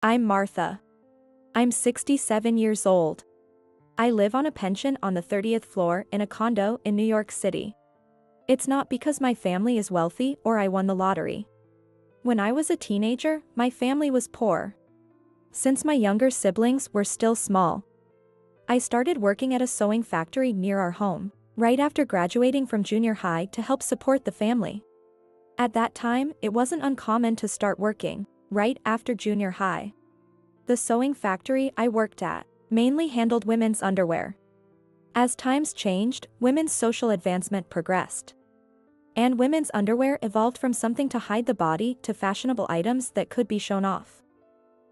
I'm Martha. I'm 67 years old. I live on a pension on the 30th floor in a condo in New York City. It's not because my family is wealthy or I won the lottery. When I was a teenager, my family was poor. Since my younger siblings were still small, I started working at a sewing factory near our home, right after graduating from junior high to help support the family. At that time, it wasn't uncommon to start working right after junior high. The sewing factory I worked at mainly handled women's underwear. As times changed, women's social advancement progressed. And women's underwear evolved from something to hide the body to fashionable items that could be shown off.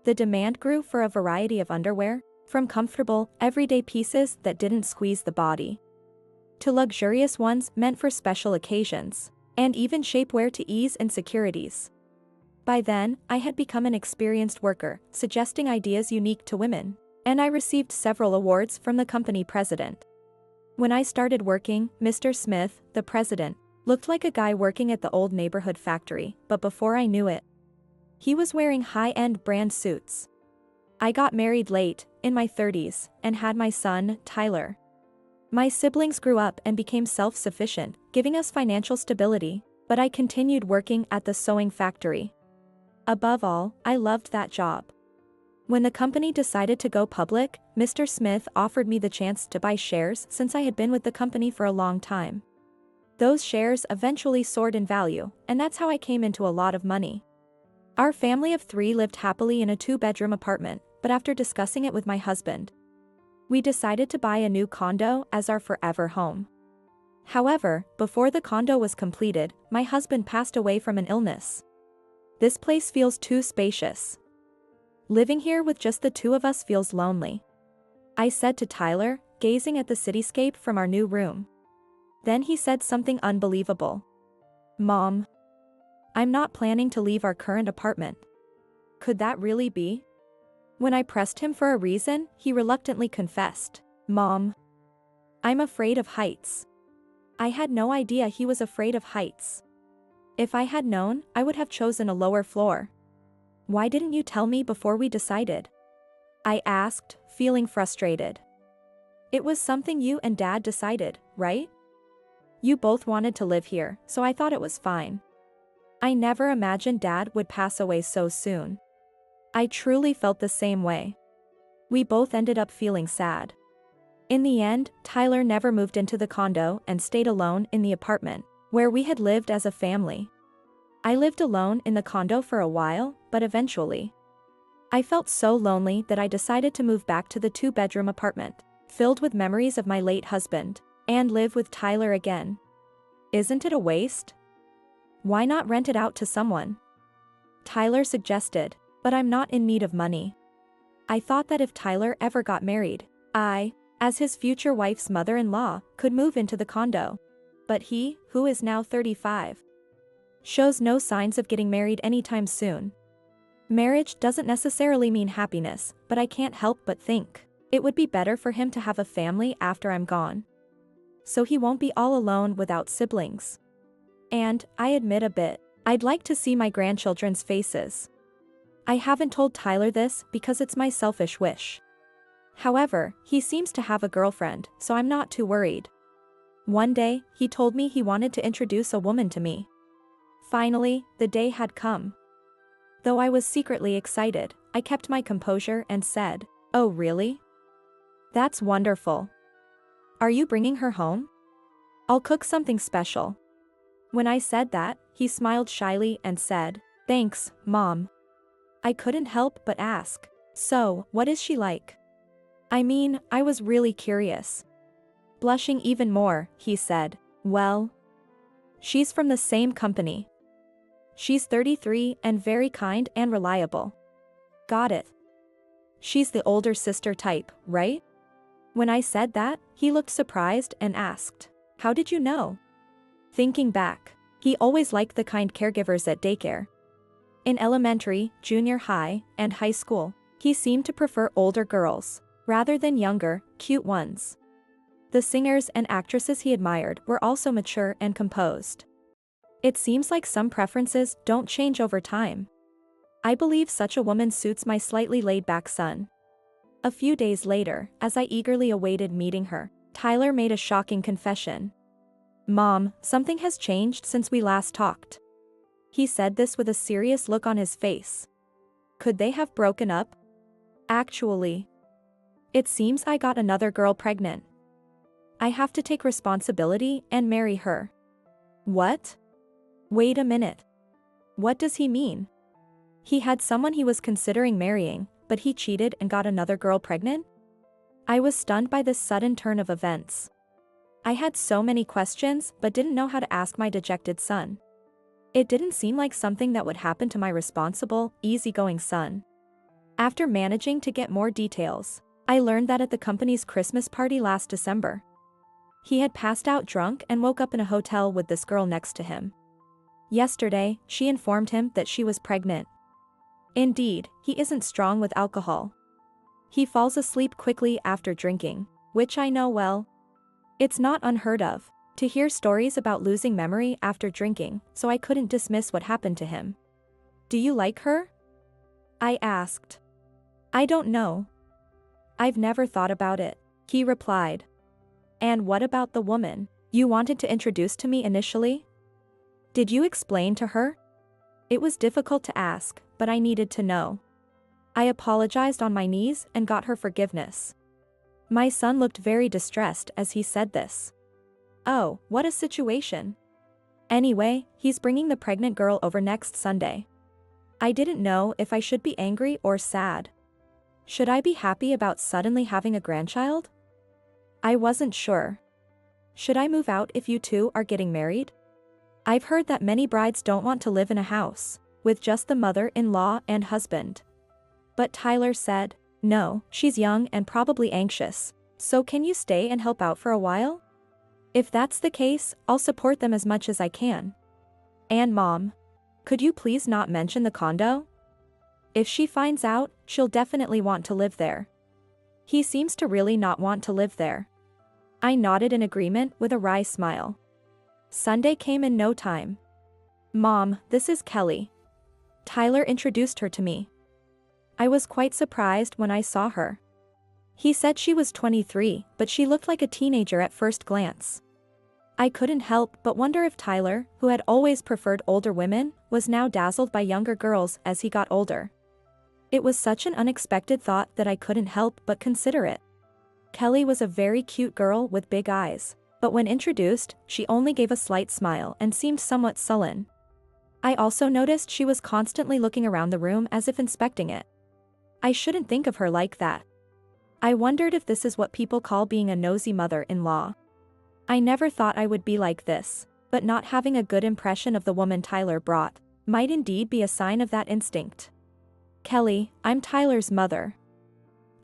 The demand grew for a variety of underwear, from comfortable, everyday pieces that didn't squeeze the body, to luxurious ones meant for special occasions, and even shapewear to ease insecurities. By then, I had become an experienced worker, suggesting ideas unique to women, and I received several awards from the company president. When I started working, Mr. Smith, the president, looked like a guy working at the old neighborhood factory, but before I knew it, he was wearing high-end brand suits. I got married late, in my 30s, and had my son, Tyler. My siblings grew up and became self-sufficient, giving us financial stability, but I continued working at the sewing factory. Above all, I loved that job. When the company decided to go public, Mr. Smith offered me the chance to buy shares since I had been with the company for a long time. Those shares eventually soared in value, and that's how I came into a lot of money. Our family of 3 lived happily in a 2-bedroom apartment, but after discussing it with my husband, we decided to buy a new condo as our forever home. However, before the condo was completed, my husband passed away from an illness. This place feels too spacious. Living here with just the 2 of us feels lonely, I said to Tyler, gazing at the cityscape from our new room. Then he said something unbelievable. "Mom, I'm not planning to leave our current apartment." Could that really be? When I pressed him for a reason, he reluctantly confessed, "Mom, I'm afraid of heights." I had no idea he was afraid of heights. If I had known, I would have chosen a lower floor. "Why didn't you tell me before we decided?" I asked, feeling frustrated. "It was something you and Dad decided, right? You both wanted to live here, so I thought it was fine. I never imagined Dad would pass away so soon." I truly felt the same way. We both ended up feeling sad. In the end, Tyler never moved into the condo and stayed alone in the apartment, where we had lived as a family. I lived alone in the condo for a while, but eventually, I felt so lonely that I decided to move back to the 2-bedroom apartment, filled with memories of my late husband, and live with Tyler again. Isn't it a waste? Why not rent it out to someone? Tyler suggested, but I'm not in need of money. I thought that if Tyler ever got married, I, as his future wife's mother-in-law, could move into the condo. But he, who is now 35, shows no signs of getting married anytime soon. Marriage doesn't necessarily mean happiness, but I can't help but think it would be better for him to have a family after I'm gone, so he won't be all alone without siblings. And, I admit a bit, I'd like to see my grandchildren's faces. I haven't told Tyler this because it's my selfish wish. However, he seems to have a girlfriend, so I'm not too worried. One day, he told me he wanted to introduce a woman to me. Finally, the day had come. Though I was secretly excited, I kept my composure and said, "Oh really? That's wonderful. Are you bringing her home? I'll cook something special." When I said that, he smiled shyly and said, "Thanks, Mom." I couldn't help but ask, "So, what is she like?" I mean, I was really curious. Blushing even more, he said, "Well, she's from the same company. She's 33 and very kind and reliable." Got it. She's the older sister type, right? When I said that, he looked surprised and asked, "How did you know?" Thinking back, he always liked the kind caregivers at daycare. In elementary, junior high, and high school, he seemed to prefer older girls, rather than younger, cute ones. The singers and actresses he admired were also mature and composed. It seems like some preferences don't change over time. I believe such a woman suits my slightly laid-back son. A few days later, as I eagerly awaited meeting her, Tyler made a shocking confession. "Mom, something has changed since we last talked." He said this with a serious look on his face. Could they have broken up? Actually, it seems I got another girl pregnant. I have to take responsibility and marry her. What? Wait a minute. What does he mean? He had someone he was considering marrying, but he cheated and got another girl pregnant? I was stunned by this sudden turn of events. I had so many questions but didn't know how to ask my dejected son. It didn't seem like something that would happen to my responsible, easygoing son. After managing to get more details, I learned that at the company's Christmas party last December, he had passed out drunk and woke up in a hotel with this girl next to him. Yesterday, she informed him that she was pregnant. Indeed, he isn't strong with alcohol. He falls asleep quickly after drinking, which I know well. It's not unheard of to hear stories about losing memory after drinking, so I couldn't dismiss what happened to him. "Do you like her?" I asked. "I don't know. I've never thought about it," he replied. "And what about the woman you wanted to introduce to me initially? Did you explain to her?" It was difficult to ask, but I needed to know. I apologized on my knees and got her forgiveness. My son looked very distressed as he said this. Oh, what a situation. Anyway, he's bringing the pregnant girl over next Sunday. I didn't know if I should be angry or sad. Should I be happy about suddenly having a grandchild? I wasn't sure. Should I move out if you two are getting married? I've heard that many brides don't want to live in a house with just the mother-in-law and husband. But Tyler said, no, she's young and probably anxious, so can you stay and help out for a while? If that's the case, I'll support them as much as I can. And Mom, could you please not mention the condo? If she finds out, she'll definitely want to live there. He seems to really not want to live there. I nodded in agreement with a wry smile. Sunday came in no time. Mom, this is Kelly. Tyler introduced her to me. I was quite surprised when I saw her. He said she was 23, but she looked like a teenager at first glance. I couldn't help but wonder if Tyler, who had always preferred older women, was now dazzled by younger girls as he got older. It was such an unexpected thought that I couldn't help but consider it. Kelly was a very cute girl with big eyes, but when introduced, she only gave a slight smile and seemed somewhat sullen. I also noticed she was constantly looking around the room as if inspecting it. I shouldn't think of her like that. I wondered if this is what people call being a nosy mother-in-law. I never thought I would be like this, but not having a good impression of the woman Tyler brought might indeed be a sign of that instinct. Kelly, I'm Tyler's mother.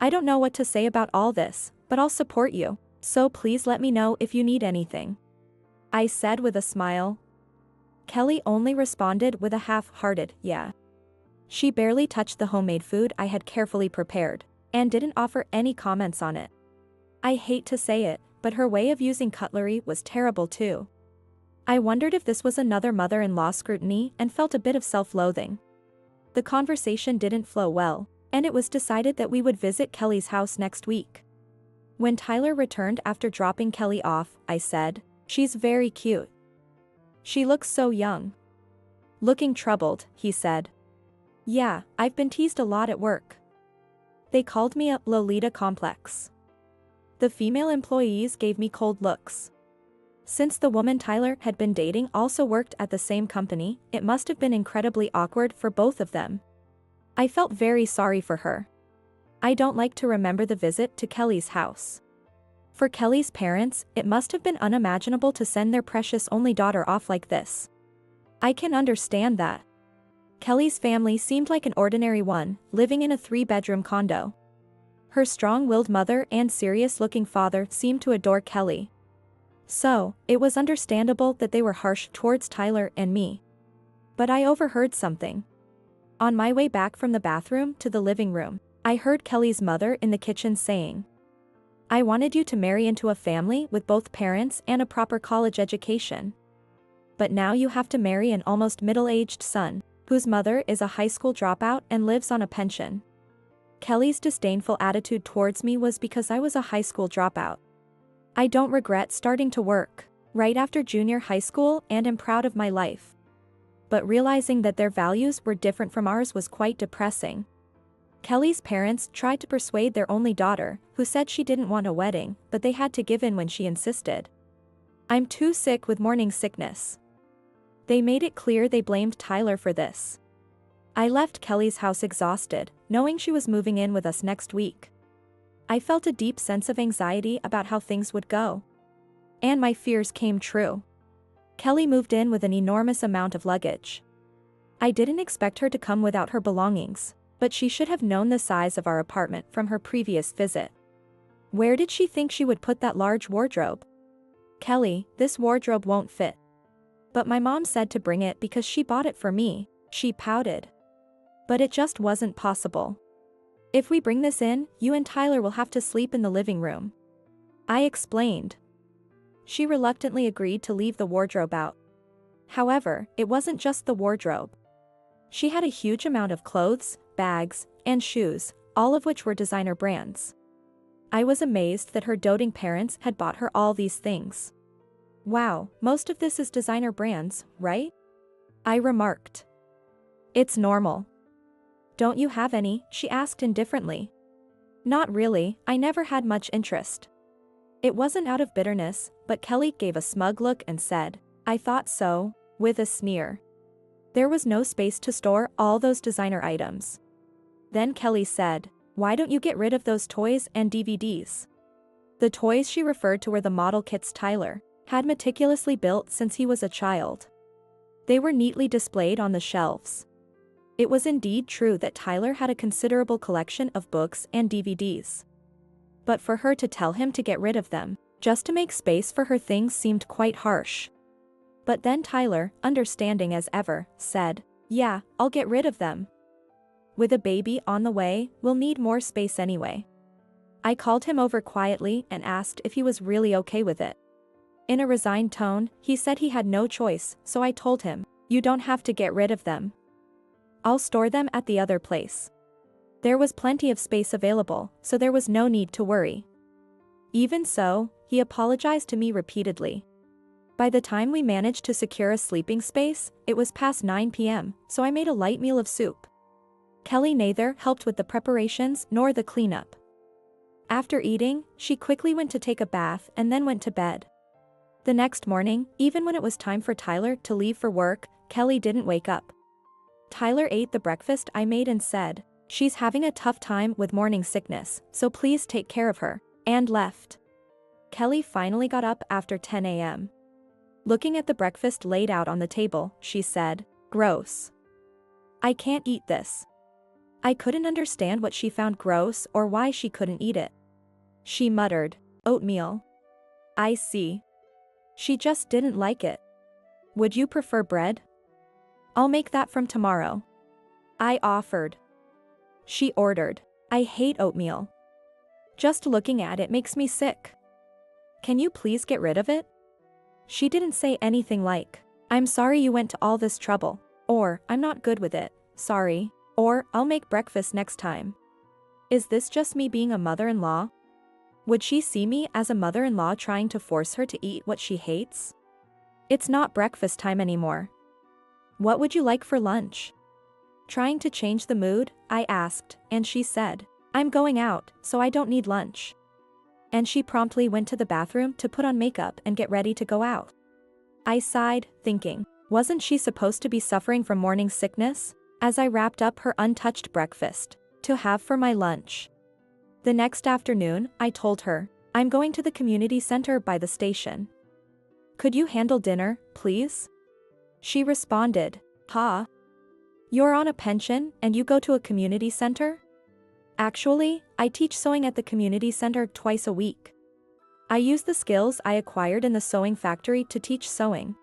I don't know what to say about all this, but I'll support you, so please let me know if you need anything. I said with a smile. Kelly only responded with a half-hearted, yeah. She barely touched the homemade food I had carefully prepared, and didn't offer any comments on it. I hate to say it, but her way of using cutlery was terrible too. I wondered if this was another mother-in-law scrutiny and felt a bit of self-loathing. The conversation didn't flow well, and it was decided that we would visit Kelly's house next week. When Tyler returned after dropping Kelly off, I said, she's very cute. She looks so young. Looking troubled, he said. Yeah, I've been teased a lot at work. They called me a Lolita complex. The female employees gave me cold looks. Since the woman Tyler had been dating also worked at the same company, it must have been incredibly awkward for both of them. I felt very sorry for her. I don't like to remember the visit to Kelly's house. For Kelly's parents, it must have been unimaginable to send their precious only daughter off like this. I can understand that. Kelly's family seemed like an ordinary one, living in a 3-bedroom condo. Her strong-willed mother and serious-looking father seemed to adore Kelly. So, it was understandable that they were harsh towards Tyler and me. But I overheard something. On my way back from the bathroom to the living room, I heard Kelly's mother in the kitchen saying, I wanted you to marry into a family with both parents and a proper college education. But now you have to marry an almost middle-aged son, whose mother is a high school dropout and lives on a pension. Kelly's disdainful attitude towards me was because I was a high school dropout. I don't regret starting to work right after junior high school and am proud of my life. But realizing that their values were different from ours was quite depressing. Kelly's parents tried to persuade their only daughter, who said she didn't want a wedding, but they had to give in when she insisted. I'm too sick with morning sickness. They made it clear they blamed Tyler for this. I left Kelly's house exhausted, knowing she was moving in with us next week. I felt a deep sense of anxiety about how things would go. And my fears came true. Kelly moved in with an enormous amount of luggage. I didn't expect her to come without her belongings, but she should have known the size of our apartment from her previous visit. Where did she think she would put that large wardrobe? Kelly, this wardrobe won't fit. But my mom said to bring it because she bought it for me, she pouted. But it just wasn't possible. If we bring this in, you and Tyler will have to sleep in the living room. I explained. She reluctantly agreed to leave the wardrobe out. However, it wasn't just the wardrobe. She had a huge amount of clothes, bags, and shoes, all of which were designer brands. I was amazed that her doting parents had bought her all these things. Wow, most of this is designer brands, right? I remarked. It's normal. Don't you have any? She asked indifferently. Not really, I never had much interest. It wasn't out of bitterness, but Kelly gave a smug look and said, I thought so, with a sneer. There was no space to store all those designer items. Then Kelly said, why don't you get rid of those toys and DVDs? The toys she referred to were the model kits Tyler had meticulously built since he was a child. They were neatly displayed on the shelves. It was indeed true that Tyler had a considerable collection of books and DVDs. But for her to tell him to get rid of them, just to make space for her things, seemed quite harsh. But then Tyler, understanding as ever, said, yeah, I'll get rid of them. With a baby on the way, we'll need more space anyway. I called him over quietly and asked if he was really okay with it. In a resigned tone, he said he had no choice, so I told him, you don't have to get rid of them. I'll store them at the other place. There was plenty of space available, so there was no need to worry. Even so, he apologized to me repeatedly. By the time we managed to secure a sleeping space, it was past 9 p.m., so I made a light meal of soup. Kelly neither helped with the preparations nor the cleanup. After eating, she quickly went to take a bath and then went to bed. The next morning, even when it was time for Tyler to leave for work, Kelly didn't wake up. Tyler ate the breakfast I made and said, she's having a tough time with morning sickness, so please take care of her, and left. Kelly finally got up after 10 a.m. Looking at the breakfast laid out on the table, she said, gross. I can't eat this. I couldn't understand what she found gross or why she couldn't eat it. She muttered, oatmeal. I see. She just didn't like it. Would you prefer bread? I'll make that from tomorrow. I offered. She ordered. I hate oatmeal. Just looking at it makes me sick. Can you please get rid of it? She didn't say anything like, I'm sorry you went to all this trouble, or I'm not good with it, sorry, or I'll make breakfast next time. Is this just me being a mother-in-law? Would she see me as a mother-in-law trying to force her to eat what she hates? It's not breakfast time anymore. What would you like for lunch? Trying to change the mood, I asked, and she said, I'm going out, so I don't need lunch. And she promptly went to the bathroom to put on makeup and get ready to go out. I sighed, thinking, wasn't she supposed to be suffering from morning sickness? As I wrapped up her untouched breakfast to have for my lunch. The next afternoon, I told her, I'm going to the community center by the station. Could you handle dinner, please? She responded, huh? You're on a pension and you go to a community center? Actually, I teach sewing at the community center twice a week. I use the skills I acquired in the sewing factory to teach sewing.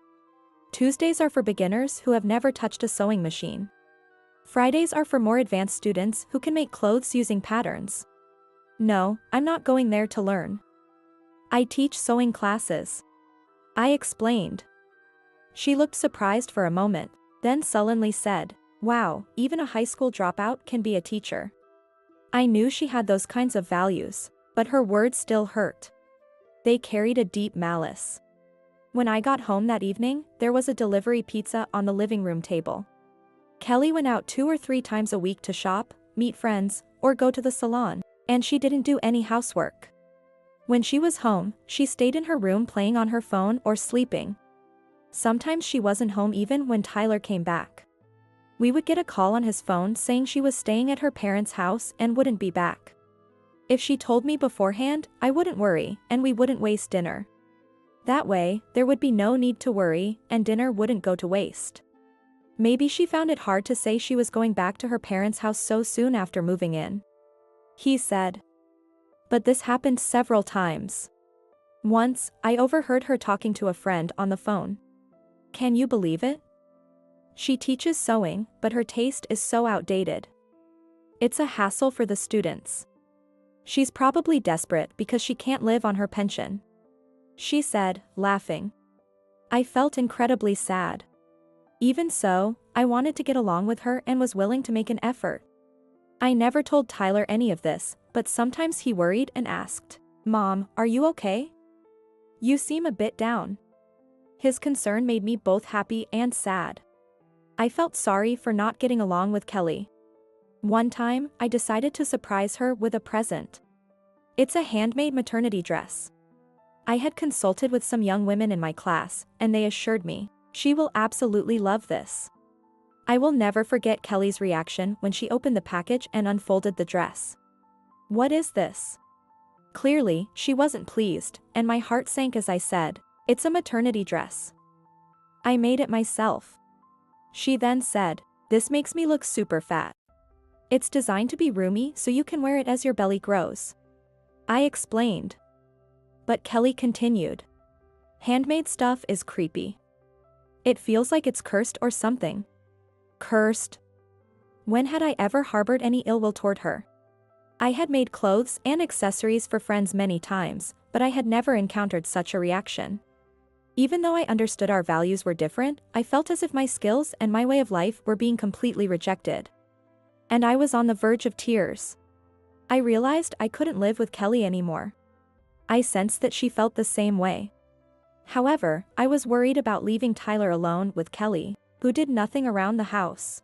Tuesdays are for beginners who have never touched a sewing machine. Fridays are for more advanced students who can make clothes using patterns. No, I'm not going there to learn. I teach sewing classes. I explained. She looked surprised for a moment, then sullenly said, Wow, even a high school dropout can be a teacher. I knew she had those kinds of values, but her words still hurt. They carried a deep malice. When I got home that evening, there was a delivery pizza on the living room table. Kelly went out 2 or 3 times a week to shop, meet friends, or go to the salon, and she didn't do any housework. When she was home, she stayed in her room playing on her phone or sleeping. Sometimes she wasn't home even when Tyler came back. We would get a call on his phone saying she was staying at her parents' house and wouldn't be back. If she told me beforehand, I wouldn't worry, and we wouldn't waste dinner. That way, there would be no need to worry, and dinner wouldn't go to waste. Maybe she found it hard to say she was going back to her parents' house so soon after moving in. He said. But this happened several times. Once, I overheard her talking to a friend on the phone. Can you believe it? She teaches sewing, but her taste is so outdated. It's a hassle for the students. She's probably desperate because she can't live on her pension. She said, laughing. I felt incredibly sad. Even so, I wanted to get along with her and was willing to make an effort. I never told Tyler any of this, but sometimes he worried and asked, Mom, are you okay? You seem a bit down. His concern made me both happy and sad. I felt sorry for not getting along with Kelly. One time, I decided to surprise her with a present. It's a handmade maternity dress. I had consulted with some young women in my class, and they assured me, she will absolutely love this. I will never forget Kelly's reaction when she opened the package and unfolded the dress. What is this? Clearly, she wasn't pleased, and my heart sank as I said, it's a maternity dress. I made it myself. She then said, this makes me look super fat. It's designed to be roomy so you can wear it as your belly grows. I explained. But Kelly continued. Handmade stuff is creepy. It feels like it's cursed or something. Cursed? When had I ever harbored any ill will toward her? I had made clothes and accessories for friends many times, but I had never encountered such a reaction. Even though I understood our values were different, I felt as if my skills and my way of life were being completely rejected. And I was on the verge of tears. I realized I couldn't live with Kelly anymore. I sensed that she felt the same way. However, I was worried about leaving Tyler alone with Kelly, who did nothing around the house.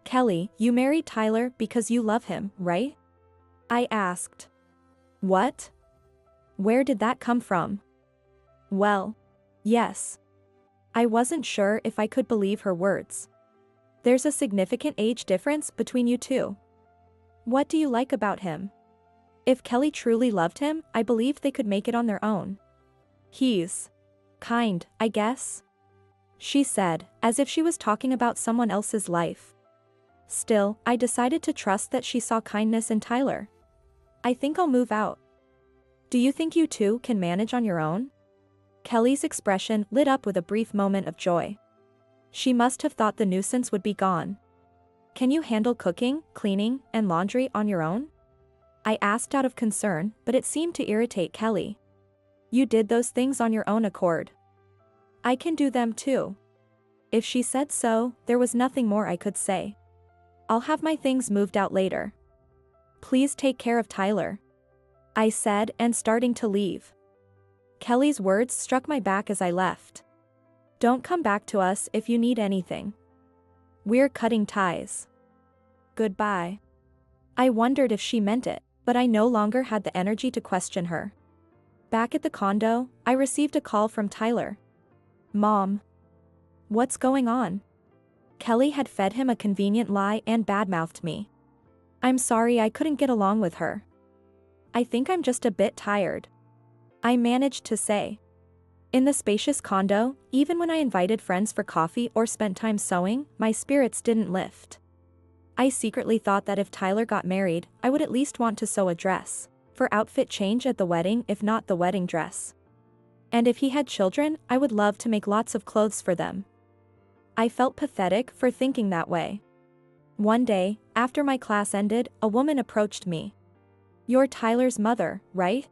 Kelly, you married Tyler because you love him, right? I asked. What? Where did that come from? Well, yes. I wasn't sure if I could believe her words. There's a significant age difference between you two. What do you like about him? If Kelly truly loved him, I believed they could make it on their own. He's kind, I guess, she said, as if she was talking about someone else's life. Still, I decided to trust that she saw kindness in Tyler. I think I'll move out. Do you think you two can manage on your own? Kelly's expression lit up with a brief moment of joy. She must have thought the nuisance would be gone. Can you handle cooking, cleaning, and laundry on your own? I asked out of concern, but it seemed to irritate Kelly. You did those things on your own accord. I can do them too. If she said so, there was nothing more I could say. I'll have my things moved out later. Please take care of Tyler, I said, and starting to leave. Kelly's words struck my back as I left. Don't come back to us if you need anything. We're cutting ties. Goodbye. I wondered if she meant it, but I no longer had the energy to question her. Back at the condo, I received a call from Tyler. Mom. What's going on? Kelly had fed him a convenient lie and badmouthed me. I'm sorry I couldn't get along with her. I think I'm just a bit tired, I managed to say. In the spacious condo, even when I invited friends for coffee or spent time sewing, my spirits didn't lift. I secretly thought that if Tyler got married, I would at least want to sew a dress for outfit change at the wedding, if not the wedding dress. And if he had children, I would love to make lots of clothes for them. I felt pathetic for thinking that way. One day, after my class ended, a woman approached me. You're Tyler's mother, right?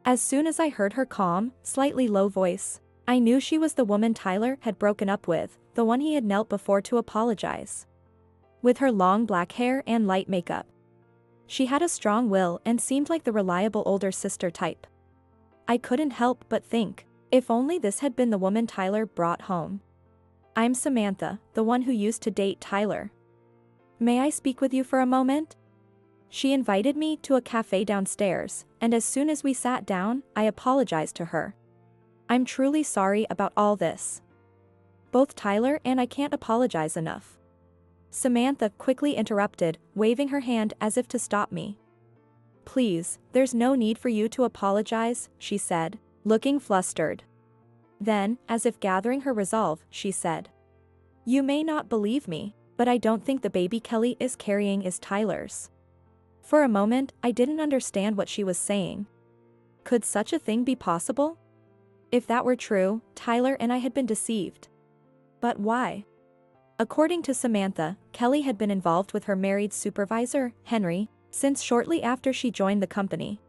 As soon as I heard her calm, slightly low voice, I knew she was the woman Tyler had broken up with, the one he had knelt before to apologize. with her long black hair and light makeup. She had a strong will and seemed like the reliable older sister type. I couldn't help but think, if only this had been the woman Tyler brought home. I'm Samantha, the one who used to date Tyler. May I speak with you for a moment? She invited me to a cafe downstairs, and as soon as we sat down, I apologized to her. I'm truly sorry about all this. Both Tyler and I can't apologize enough. Samantha quickly interrupted, waving her hand as if to stop me. Please, there's no need for you to apologize, she said, looking flustered. Then, as if gathering her resolve, she said, You may not believe me, but I don't think the baby Kelly is carrying is Tyler's. For a moment, I didn't understand what she was saying. Could such a thing be possible? If that were true, Tyler and I had been deceived. But why? According to Samantha, Kelly had been involved with her married supervisor, Henry, since shortly after she joined the company.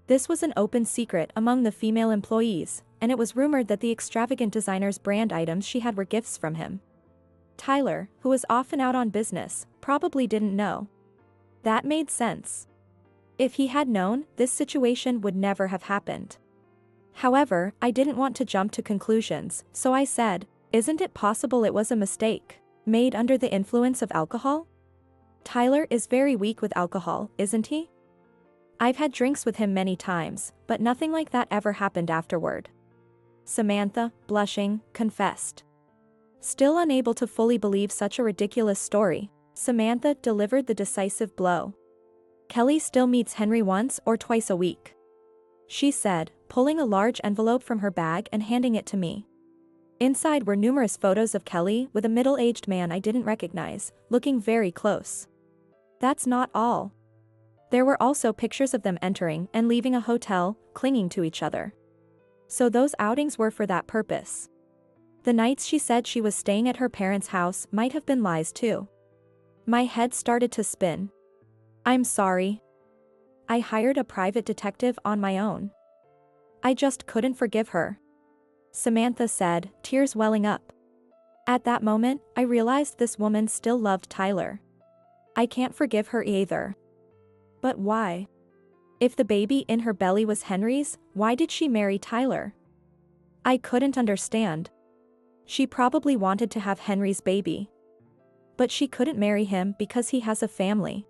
This was an open secret among the female employees, and it was rumored that the extravagant designer's brand items she had were gifts from him. Tyler, who was often out on business, probably didn't know. That made sense. If he had known, this situation would never have happened. However, I didn't want to jump to conclusions, so I said, Isn't it possible it was a mistake, made under the influence of alcohol? Tyler is very weak with alcohol, isn't he? I've had drinks with him many times, but nothing like that ever happened afterward. Samantha, blushing, confessed. Still unable to fully believe such a ridiculous story, Samantha delivered the decisive blow. Kelly still meets Henry once or twice a week, she said, pulling a large envelope from her bag and handing it to me. Inside were numerous photos of Kelly with a middle-aged man I didn't recognize, looking very close. That's not all. There were also pictures of them entering and leaving a hotel, clinging to each other. So those outings were for that purpose. The nights she said she was staying at her parents' house might have been lies too. My head started to spin. I'm sorry. I hired a private detective on my own. I just couldn't forgive her, Samantha said, tears welling up. At that moment, I realized this woman still loved Tyler. I can't forgive her either. But why? If the baby in her belly was Henry's, why did she marry Tyler? I couldn't understand. She probably wanted to have Henry's baby. But she couldn't marry him because he has a family.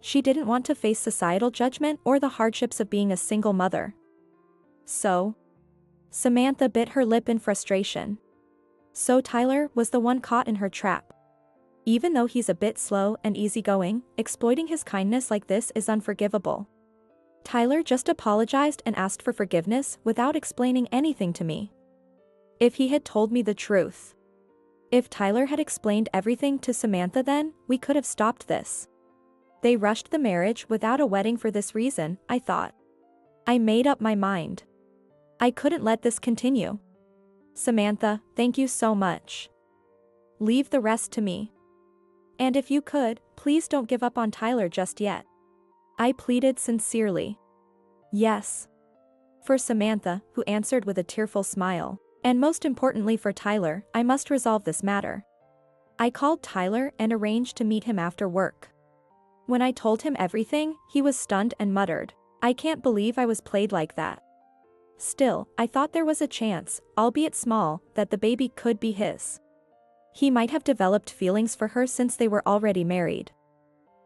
She didn't want to face societal judgment or the hardships of being a single mother. So? Samantha bit her lip in frustration. So Tyler was the one caught in her trap. Even though he's a bit slow and easygoing, exploiting his kindness like this is unforgivable. Tyler just apologized and asked for forgiveness without explaining anything to me. If he had told me the truth. If Tyler had explained everything to Samantha, then we could have stopped this. They rushed the marriage without a wedding for this reason, I thought. I made up my mind. I couldn't let this continue. Samantha, thank you so much. Leave the rest to me. And if you could, please don't give up on Tyler just yet. I pleaded sincerely. Yes. For Samantha, who answered with a tearful smile. And most importantly for Tyler, I must resolve this matter. I called Tyler and arranged to meet him after work. When I told him everything, he was stunned and muttered, I can't believe I was played like that. Still, I thought there was a chance, albeit small, that the baby could be his. He might have developed feelings for her since they were already married.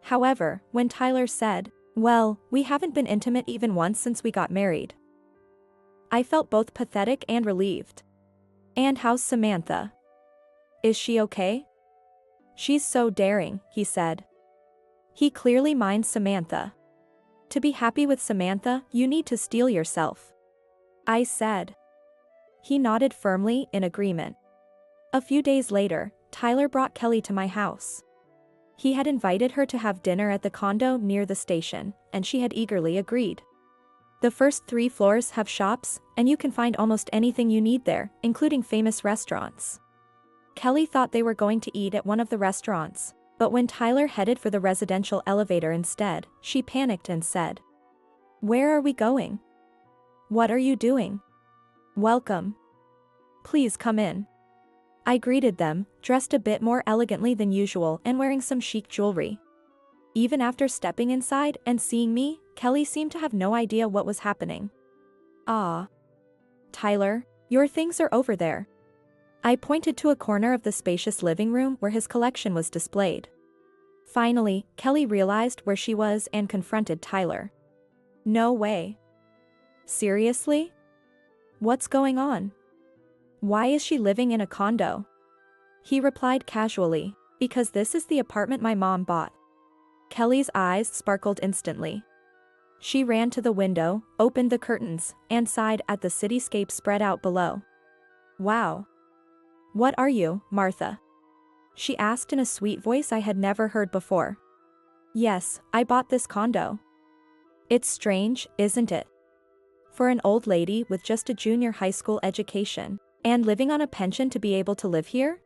However, when Tyler said, Well, we haven't been intimate even once since we got married, I felt both pathetic and relieved. And how's Samantha? Is she okay? She's so daring, he said. He clearly minds Samantha. To be happy with Samantha, you need to steel yourself, I said. He nodded firmly in agreement. A few days later, Tyler brought Kelly to my house. He had invited her to have dinner at the condo near the station, and she had eagerly agreed. The first 3 floors have shops, and you can find almost anything you need there, including famous restaurants. Kelly thought they were going to eat at one of the restaurants, but when Tyler headed for the residential elevator instead, she panicked and said, Where are we going? What are you doing? Welcome. Please come in. I greeted them, dressed a bit more elegantly than usual and wearing some chic jewelry. Even after stepping inside and seeing me, Kelly seemed to have no idea what was happening. "Ah. Tyler, your things are over there." I pointed to a corner of the spacious living room where his collection was displayed. Finally, Kelly realized where she was and confronted Tyler. "No way. Seriously? What's going on? Why is she living in a condo?" He replied casually, "Because this is the apartment my mom bought." Kelly's eyes sparkled instantly. She ran to the window, opened the curtains, and sighed at the cityscape spread out below. "Wow. What are you, Martha?" she asked in a sweet voice I had never heard before. "Yes, I bought this condo." "It's strange, isn't it? For an old lady with just a junior high school education, and living on a pension to be able to live here?"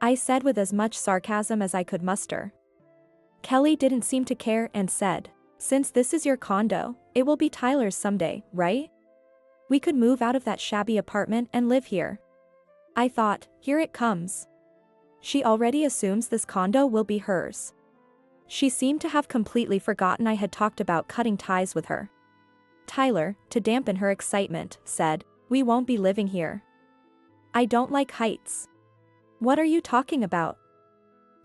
I said with as much sarcasm as I could muster. Kelly didn't seem to care and said, "Since this is your condo, it will be Tyler's someday, right? We could move out of that shabby apartment and live here." I thought, here it comes. She already assumes this condo will be hers. She seemed to have completely forgotten I had talked about cutting ties with her. Tyler, to dampen her excitement, said, "We won't be living here." "I don't like heights." "What are you talking about?"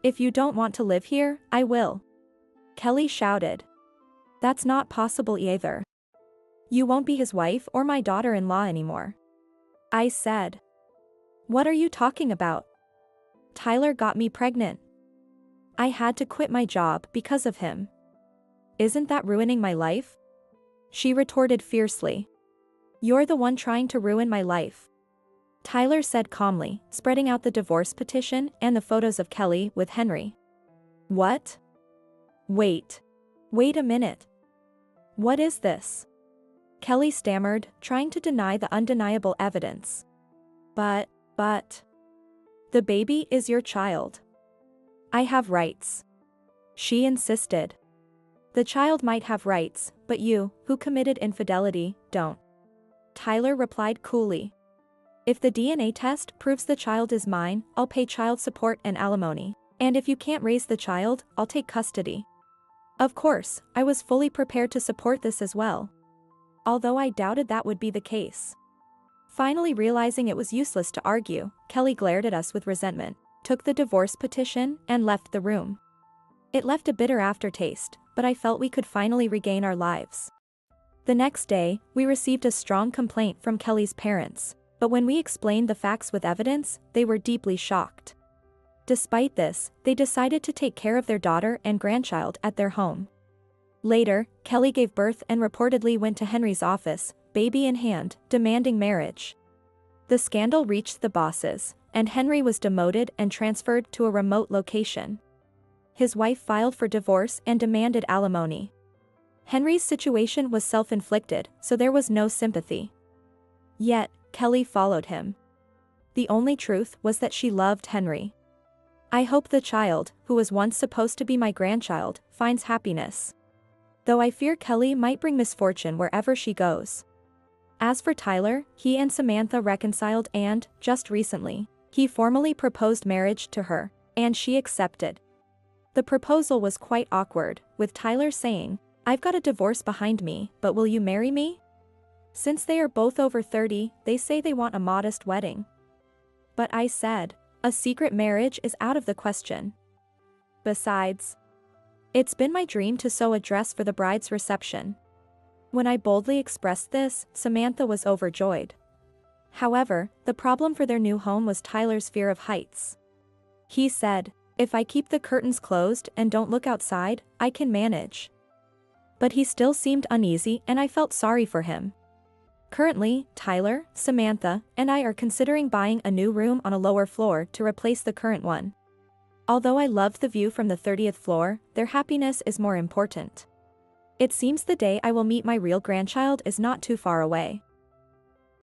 "If you don't want to live here, I will," Kelly shouted. "That's not possible either. You won't be his wife or my daughter-in-law anymore," I said. "What are you talking about? Tyler got me pregnant. I had to quit my job because of him. Isn't that ruining my life?" she retorted fiercely. "You're the one trying to ruin my life," Tyler said calmly, spreading out the divorce petition and the photos of Kelly with Henry. "What? Wait a minute. What is this?" Kelly stammered, trying to deny the undeniable evidence. But, the baby is your child. I have rights," she insisted. "The child might have rights, but you, who committed infidelity, don't," Tyler replied coolly. "If the DNA test proves the child is mine, I'll pay child support and alimony. And if you can't raise the child, I'll take custody." Of course, I was fully prepared to support this as well, although I doubted that would be the case. Finally realizing it was useless to argue, Kelly glared at us with resentment, took the divorce petition, and left the room. It left a bitter aftertaste, but I felt we could finally regain our lives. The next day, we received a strong complaint from Kelly's parents, but when we explained the facts with evidence, they were deeply shocked. Despite this, they decided to take care of their daughter and grandchild at their home. Later, Kelly gave birth and reportedly went to Henry's office, baby in hand, demanding marriage. The scandal reached the bosses, and Henry was demoted and transferred to a remote location. His wife filed for divorce and demanded alimony. Henry's situation was self-inflicted, so there was no sympathy. Yet, Kelly followed him. The only truth was that she loved Henry. I hope the child, who was once supposed to be my grandchild, finds happiness. Though I fear Kelly might bring misfortune wherever she goes. As for Tyler, he and Samantha reconciled and, just recently, he formally proposed marriage to her, and she accepted. The proposal was quite awkward, with Tyler saying, "I've got a divorce behind me, but will you marry me?" Since they are both over 30, they say they want a modest wedding. But I said, a secret marriage is out of the question. Besides, it's been my dream to sew a dress for the bride's reception. When I boldly expressed this, Samantha was overjoyed. However, the problem for their new home was Tyler's fear of heights. He said, "If I keep the curtains closed and don't look outside, I can manage." But he still seemed uneasy and I felt sorry for him. Currently, Tyler, Samantha, and I are considering buying a new room on a lower floor to replace the current one. Although I love the view from the 30th floor, their happiness is more important. It seems the day I will meet my real grandchild is not too far away.